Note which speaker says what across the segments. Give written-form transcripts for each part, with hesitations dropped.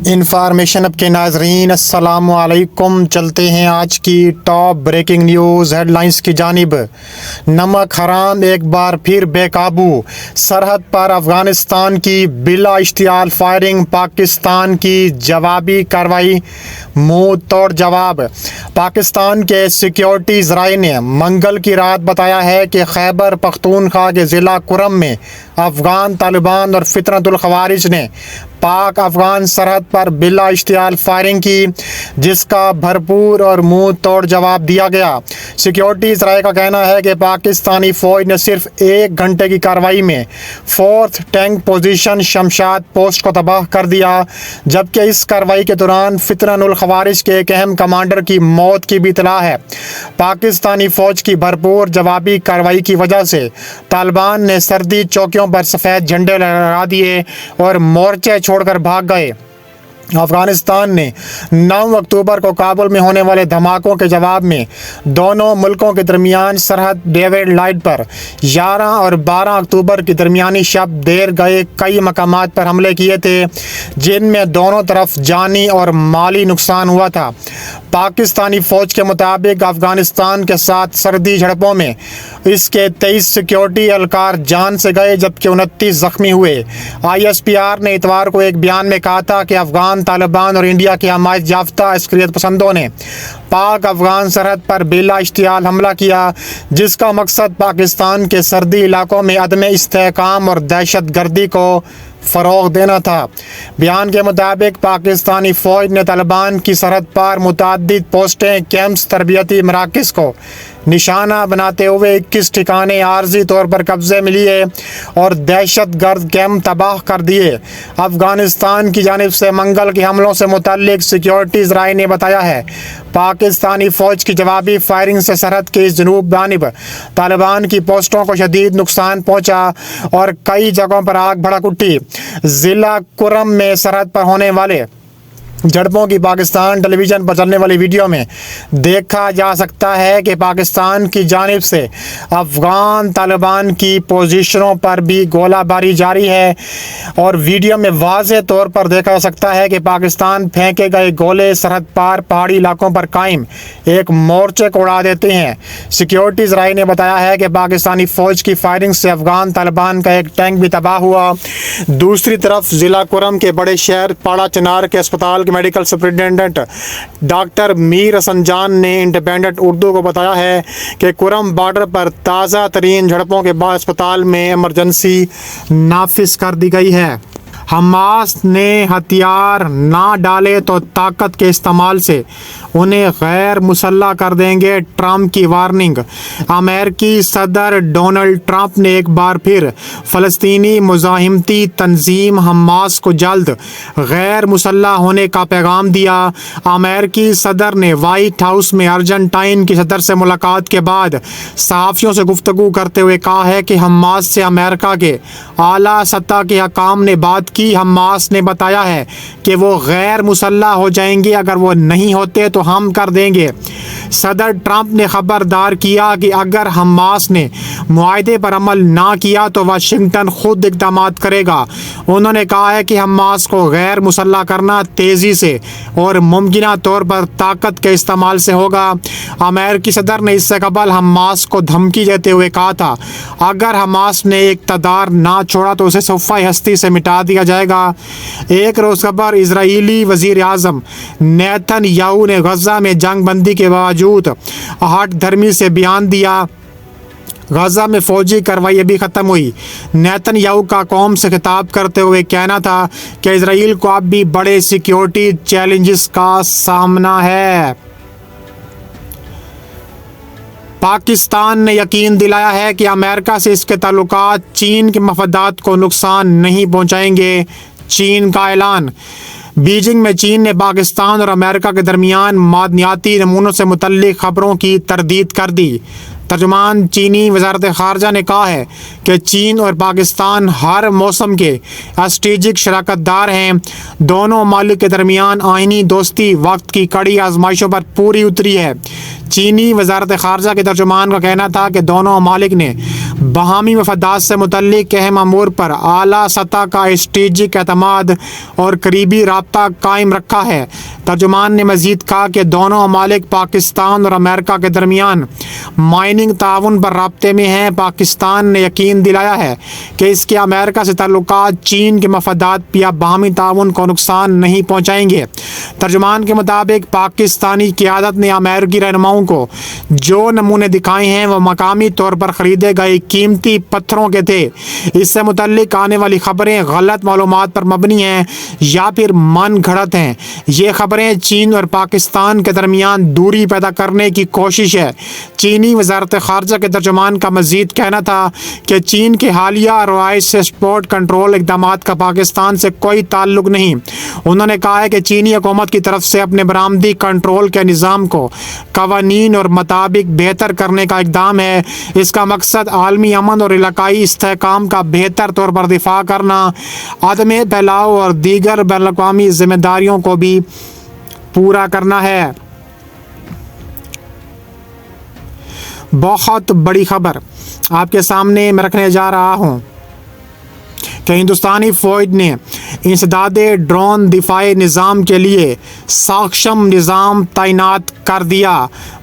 Speaker 1: Information اب کے ناظرین السلام علیکم، چلتے ہیں آج کی top breaking news headlines کی جانب۔ نمک حرام ایک بار پھر بے قابو، سرحد پر افغانستان کی بلا اشتعال فائرنگ، پاکستان کی جوابی کارروائی منہ توڑ جواب۔ پاکستان کے سیکیورٹی ذرائع نے منگل کی رات بتایا ہے کہ خیبر پختونخوا کے ضلع کرم میں افغان طالبان اور فتنۃ الخوارج نے پاک افغان سرحد پر بلا اشتعال فائرنگ کی، جس کا بھرپور اور منہ توڑ جواب دیا گیا۔ سیکیورٹی ذرائع کا کہنا ہے کہ پاکستانی فوج نے صرف 1 گھنٹے کی کارروائی میں 4th tank position Shamshad post کو تباہ کر دیا، جبکہ اس کارروائی کے دوران فتنۃ الخوارج کے ایک اہم کمانڈر کی موت کی بھی اطلاع ہے۔ پاکستانی فوج کی بھرپور جوابی کارروائی کی وجہ سے طالبان نے سردی چوکیوں پر سفید جھنڈے لہرا دیے اور مورچے چھوڑ کر بھاگ گئے۔ افغانستان نے 9 اکتوبر کو کابل میں ہونے والے دھماکوں کے جواب میں دونوں ملکوں کے درمیان سرحد ڈیوڈ لائٹ پر 11 اور 12 اکتوبر کی درمیانی شب دیر گئے کئی مقامات پر حملے کیے تھے، جن میں دونوں طرف جانی اور مالی نقصان ہوا تھا۔ پاکستانی فوج کے مطابق افغانستان کے ساتھ سرحدی جھڑپوں میں اس کے 23 سیکیورٹی اہلکار جان سے گئے، جبکہ 29 زخمی ہوئے۔ ISPR نے اتوار کو ایک بیان میں کہا تھا کہ افغان طالبان اور انڈیا کے حمایت یافتہ عسکریت پسندوں نے پاک افغان سرحد پر بلا اشتعال حملہ کیا، جس کا مقصد پاکستان کے سرحدی علاقوں میں عدم استحکام اور دہشت گردی کو فروغ دینا تھا۔ بیان کے مطابق پاکستانی فوج نے طالبان کی سرحد پر متعدد پوسٹیں، کیمپس، تربیتی مراکز کو نشانہ بناتے ہوئے 21 ٹھکانے عارضی طور پر قبضے میں لیے اور دہشت گرد کیمپ تباہ کر دیے۔ افغانستان کی جانب سے منگل کے حملوں سے متعلق سیکیورٹی ذرائع نے بتایا ہے، پاکستانی فوج کی جوابی فائرنگ سے سرحد کے جنوب جانب طالبان کی پوسٹوں کو شدید نقصان پہنچا اور کئی جگہوں پر آگ بھڑک اٹھی۔ ضلع کرم میں سرحد پر ہونے والے جھڑپوں کی پاکستان ٹیلی ویژن پر چلنے والی ویڈیو میں دیکھا جا سکتا ہے کہ پاکستان کی جانب سے افغان طالبان کی پوزیشنوں پر بھی گولہ باری جاری ہے، اور ویڈیو میں واضح طور پر دیکھا جا سکتا ہے کہ پاکستان پھینکے گئے گولے سرحد پار پہاڑی علاقوں پر قائم ایک مورچے کو اڑا دیتے ہیں۔ سیکیورٹی ذرائع نے بتایا ہے کہ پاکستانی فوج کی فائرنگ سے افغان طالبان کا ایک ٹینک بھی تباہ ہوا۔ دوسری طرف ضلع کرم کے بڑے شہر پاڑا چنار کے اسپتال کے میڈیکل سپرنٹینڈنٹ ڈاکٹر میر حسن جان نے انڈیپینڈنٹ اردو کو بتایا ہے کہ کرم بارڈر پر تازہ ترین جھڑپوں کے بعد اسپتال میں ایمرجنسی نافذ کر دی گئی ہے۔ حماس نے ہتھیار نہ ڈالے تو طاقت کے استعمال سے انہیں غیر مسلح کر دیں گے، ٹرمپ کی وارننگ۔ امریکی صدر ڈونلڈ ٹرمپ نے ایک بار پھر فلسطینی مزاحمتی تنظیم حماس کو جلد غیر مسلح ہونے کا پیغام دیا۔ امریکی صدر نے وائٹ ہاؤس میں ارجنٹائن کی صدر سے ملاقات کے بعد صحافیوں سے گفتگو کرتے ہوئے کہا ہے کہ حماس سے امریکہ کے اعلیٰ سطح کے حکام نے بات کی۔ حماس نے بتایا ہے کہ وہ غیر مسلح ہو جائیں گے، اگر وہ نہیں ہوتے تو ہم کر دیں گے۔ صدر ٹرمپ نے خبردار کیا کہ اگر حماس نے معاہدے پر عمل نہ کیا تو واشنگٹن خود اقدامات کرے گا۔ انہوں نے کہا ہے کہ حماس کو غیر مسلح کرنا تیزی سے اور ممکنہ طور پر طاقت کے استعمال سے ہوگا۔ امریکی صدر نے اس سے قبل حماس کو دھمکی دیتے ہوئے کہا تھا اگر حماس نے اقتدار نہ چھوڑا تو اسے صفحہ ہستی سے مٹا دیا جائے گا۔ ایک روز قبل اسرائیلی وزیر اعظم نیتن یاہو نے غزہ میں جنگ بندی کے باوجود ہٹ دھرمی سے بیان دیا۔ غزہ میں فوجی کارروائی ابھی ختم ہوئی۔ نیتن یاہو کا قوم سے خطاب کرتے ہوئے کہنا تھا کہ اسرائیل کو اب بھی بڑے سیکیورٹی چیلنجز کا سامنا ہے۔ پاکستان نے یقین دلایا ہے کہ امریکہ سے اس کے تعلقات چین کے مفادات کو نقصان نہیں پہنچائیں گے، چین کا اعلان۔ بیجنگ میں چین نے پاکستان اور امریکہ کے درمیان معدنیاتی نمونوں سے متعلق خبروں کی تردید کر دی۔ ترجمان چینی وزارت خارجہ نے کہا ہے کہ چین اور پاکستان ہر موسم کے اسٹریٹجک شراکت دار ہیں۔ دونوں ممالک کے درمیان آئینی دوستی وقت کی کڑی آزمائشوں پر پوری اتری ہے۔ چینی وزارت خارجہ کے ترجمان کا کہنا تھا کہ دونوں ممالک نے باہمی مفادات سے متعلق اہم امور پر اعلیٰ سطح کا اسٹریٹجک اعتماد اور قریبی رابطہ قائم رکھا ہے۔ ترجمان نے مزید کہا کہ دونوں ممالک پاکستان اور امریکہ کے درمیان مائننگ تعاون پر رابطے میں ہیں۔ پاکستان نے یقین دلایا ہے کہ اس کے امریکہ سے تعلقات چین کے مفادات یا باہمی تعاون کو نقصان نہیں پہنچائیں گے۔ ترجمان کے مطابق پاکستانی قیادت نے امریکی رہنماؤں کو جو نمونے دکھائے ہیں وہ مقامی طور پر خریدے گئے قیمتی پتھروں کے تھے۔ اس سے متعلق آنے والی خبریں غلط معلومات پر مبنی ہیں یا پھر من گھڑت ہیں۔ یہ خبریں چین اور پاکستان کے درمیان دوری پیدا کرنے کی کوشش ہے۔ چینی وزارت خارجہ کے ترجمان کا مزید کہنا تھا کہ چین کے حالیہ روایت سے ایکسپورٹ کنٹرول اقدامات کا پاکستان سے کوئی تعلق نہیں۔ انہوں نے کہا ہے کہ چینی حکومت کی طرف سے اپنے برآمدی کنٹرول کے نظام کو قوانین اور مطابق بہتر کرنے کا اقدام ہے۔ اس کا مقصد عالمی امن اور علاقائی استحکام کا بہتر طور پر دفاع کرنا، عدم پھیلاؤ اور دیگر بین الاقوامی ذمہ داریوں کو بھی پورا کرنا ہے۔ بہت بڑی خبر آپ کے سامنے میں رکھنے جا رہا ہوں کہ ہندوستانی فوج نے انسداد ڈرون دفاعی نظام کے لیے ساکشم نظام تعینات کر دیا۔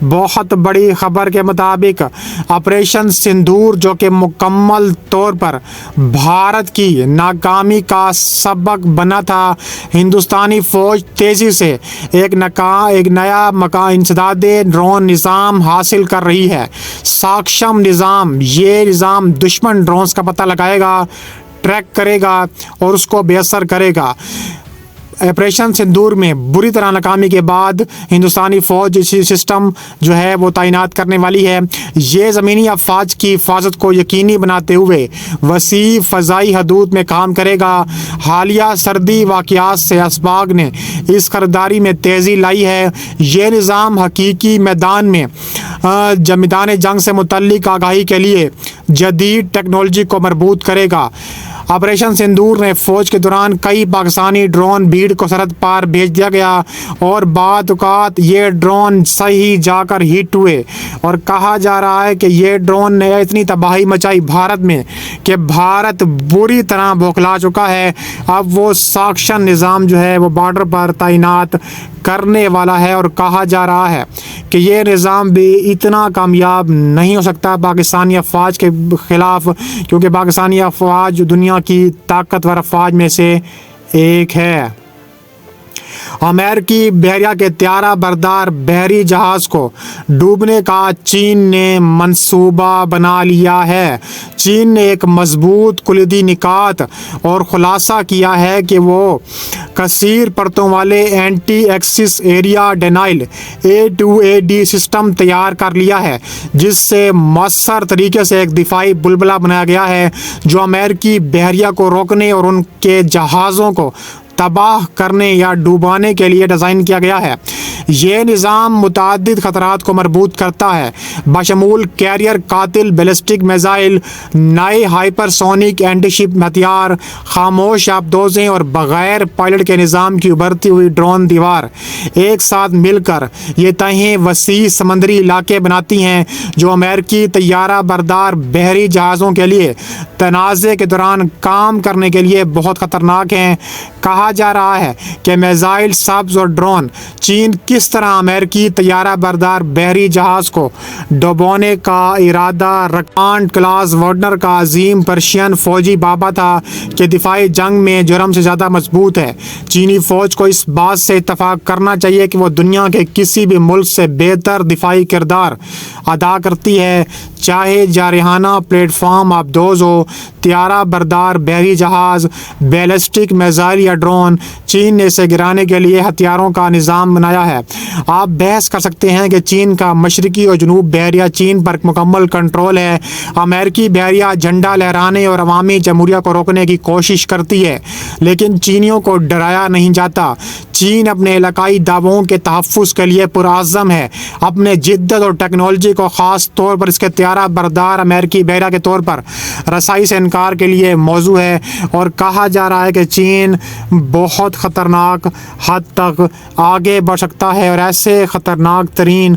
Speaker 1: بہت بڑی خبر کے مطابق آپریشن سندور، جو کہ مکمل طور پر بھارت کی ناکامی کا سبب بنا تھا، ہندوستانی فوج تیزی سے ایک نیا انسداد ڈرون نظام حاصل کر رہی ہے۔ ساکشم نظام، یہ نظام دشمن ڈرونز کا پتہ لگائے گا، ٹریک کرے گا اور اس کو بے اثر کرے گا۔ آپریشن سندور میں بری طرح ناکامی کے بعد ہندوستانی فوج اسی سسٹم جو ہے وہ تعینات کرنے والی ہے۔ یہ زمینی افواج کی حفاظت کو یقینی بناتے ہوئے وسیع فضائی حدود میں کام کرے گا۔ حالیہ سرحدی واقعات سے اسباق نے اس خریداری میں تیزی لائی ہے۔ یہ نظام حقیقی میدان جنگ سے متعلق آگاہی کے لیے جدید ٹیکنالوجی کو مربوط کرے گا۔ آپریشن سندور نے فوج کے دوران کئی پاکستانی ڈرون بھیڑ کو سرحد پار بھیج دیا گیا اور بعض اوقات یہ ڈرون صحیح جا کر ہٹ ہوئے، اور کہا جا رہا ہے کہ یہ ڈرون نے اتنی تباہی مچائی بھارت میں کہ بھارت بری طرح بوکھلا چکا ہے۔ اب وہ ساکشم نظام جو ہے وہ بارڈر پر تعینات کرنے والا ہے، اور کہا جا رہا ہے کہ یہ نظام بھی اتنا کامیاب نہیں ہو سکتا پاکستانی افواج کے خلاف، کیونکہ پاکستانی افواج دنیا کی طاقتور افواج میں سے ایک ہے۔ امریکی بحریہ کے طیارہ بردار بحری جہاز کو ڈوبنے کا چین نے منصوبہ بنا لیا ہے۔ چین نے ایک مضبوط کلیدی نکات اور خلاصہ کیا ہے کہ وہ کثیر پرتوں والے anti access area denial A2AD system تیار کر لیا ہے، جس سے مؤثر طریقے سے ایک دفاعی بلبلہ بنایا گیا ہے جو امریکی بحریہ کو روکنے اور ان کے جہازوں کو تباہ کرنے یا ڈوبانے کے لیے ڈیزائن کیا گیا ہے۔ یہ نظام متعدد خطرات کو مربوط کرتا ہے، بشمول کیریئر قاتل بیلسٹک میزائل، نئے ہائپر سونک اینٹی شپ ہتھیار، خاموش آبدوزیں اور بغیر پائلٹ کے نظام کی ابھرتی ہوئی ڈرون دیوار۔ ایک ساتھ مل کر یہ تہیں وسیع سمندری علاقے بناتی ہیں جو امریکی طیارہ بردار بحری جہازوں کے لیے تنازع کے دوران کام کرنے کے لیے بہت خطرناک ہیں۔ کہا جا رہا ہے کہ میزائل سبز اور ڈرون چین کس طرح امریکی طیارہ بردار بحری جہاز کو ڈبونے کا ارادہ رکانٹ کلاس وارڈنر کا عظیم پرشین فوجی بابا تھا کہ دفاعی جنگ میں جرم سے زیادہ مضبوط ہے۔ چینی فوج کو اس بات سے اتفاق کرنا چاہیے کہ وہ دنیا کے کسی بھی ملک سے بہتر دفاعی کردار ادا کرتی ہے، چاہے جارحانہ پلیٹ فارم آبدوز ہو، طیارہ بردار بحری جہاز، بیلسٹک میزائل یا ڈرون۔ چین نے اسے گرانے کے لیے ہتھیاروں کا نظام بنایا ہے۔ آپ بحث کر سکتے ہیں کہ چین کا مشرقی اور جنوب بحریہ چین پر مکمل کنٹرول ہے۔ امریکی بحریہ جھنڈا لہرانے اور عوامی جمہوریہ کو روکنے کی کوشش کرتی ہے، لیکن چینیوں کو ڈرایا نہیں جاتا۔ چین اپنے علاقائی دعووں کے تحفظ کے لیے پرعزم ہے۔ اپنے جدت اور ٹیکنالوجی کو خاص طور پر اس کے طیارہ بردار امریکی بحریہ کے طور پر رسائی سے انکار کے لیے موزوں ہے، اور کہا جا رہا ہے کہ چین بہت خطرناک حد تک آگے بڑھ سکتا ہے، اور ایسے خطرناک ترین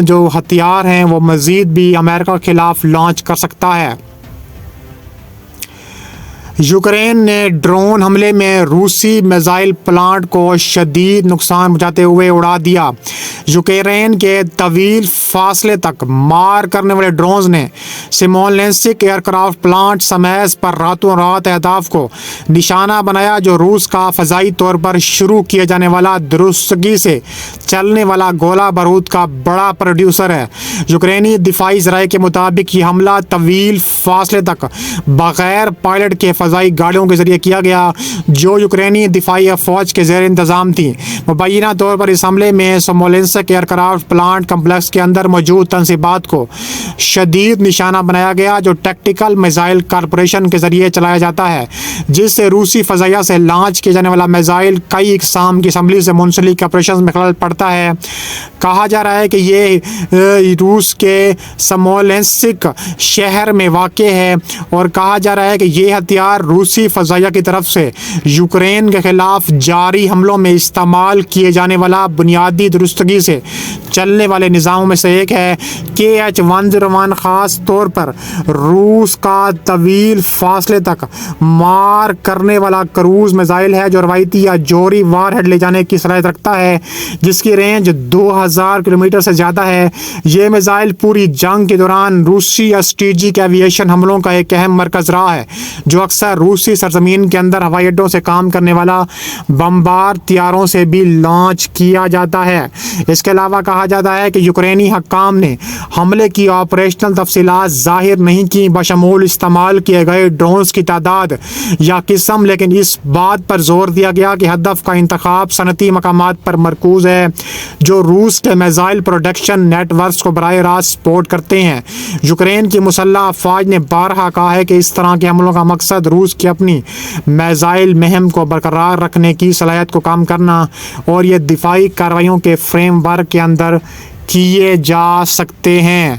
Speaker 1: جو ہتھیار ہیں وہ مزید بھی امریکہ کے خلاف لانچ کر سکتا ہے۔ یوکرین نے ڈرون حملے میں روسی میزائل پلانٹ کو شدید نقصان پہنچاتے ہوئے اڑا دیا۔ یوکرین کے طویل فاصلے تک مار کرنے والے ڈرونز نے سمولینسک ایئر کرافٹ پلانٹ سمیز پر راتوں رات اہداف کو نشانہ بنایا، جو روس کا فضائی طور پر شروع کیا جانے والا درستگی سے چلنے والا گولہ بارود کا بڑا پروڈیوسر ہے۔ یوکرینی دفاعی ذرائع کے مطابق یہ حملہ طویل فاصلے تک بغیر پائلٹ کے فضائی گاڑیوں کے ذریعے کیا گیا، جو یوکرینی دفاعی فوج کے زیر انتظام تھیں۔ مبینہ طور پر اس حملے میں Smolensk aircraft plant complex کے اندر موجود تنصیبات کو شدید نشانہ بنایا گیا، جو ٹیکٹیکل میزائل کارپوریشن کے ذریعے چلایا جاتا ہے، جس سے روسی فضائیہ سے لانچ کیا جانے والا میزائل کئی اقسام کی اسمبلی سے منسلک آپریشن میں خلل پڑتا ہے۔ کہا جا رہا ہے کہ یہ روس کے سمولینسک شہر میں واقع ہے، اور کہا جا رہا ہے کہ یہ ہتھیار روسی فضائیہ کی طرف سے یوکرین کے خلاف جاری حملوں میں استعمال کیے جانے والا بنیادی درستگی سے چلنے والے نظاموں میں سے ایک ہے۔ KH-101 خاص طور پر روس کا طویل فاصلے تک مار کرنے والا کروز میزائل ہے، جو روایتی یا جوہری وار ہیڈ لے جانے کی صلاحیت رکھتا ہے، جس کی رینج 2000 کلومیٹر سے زیادہ ہے۔ یہ میزائل پوری جنگ کے دوران روسی اسٹریٹجک ایویشن حملوں کا ایک اہم مرکز رہا ہے، جو اکثر روسی سرزمین کے اندر ہوائی اڈوں سے کام کرنے والا بمبار طیاروں سے بھی لانچ کیا جاتا ہے۔ اس کے علاوہ کہا جاتا ہے کہ یوکرینی حکام نے حملے کی آپریشنل تفصیلات ظاہر نہیں کی، بشمول استعمال کیے گئے ڈرونز کی تعداد یا قسم، لیکن اس بات پر زور دیا گیا کہ ہدف کا انتخاب صنعتی مقامات پر مرکوز ہے، جو روس کے میزائل پروڈکشن نیٹ ورکس کو براہ راست سپورٹ کرتے ہیں۔ یوکرین کی مسلح افواج نے بارہا کہا ہے کہ اس طرح کے حملوں کا مقصد روس کی اپنی میزائل مہم کو برقرار رکھنے کی صلاحیت کو کم کرنا، اور یہ دفاعی کارروائیوں کے فریم ورک کے اندر کیے جا سکتے ہیں۔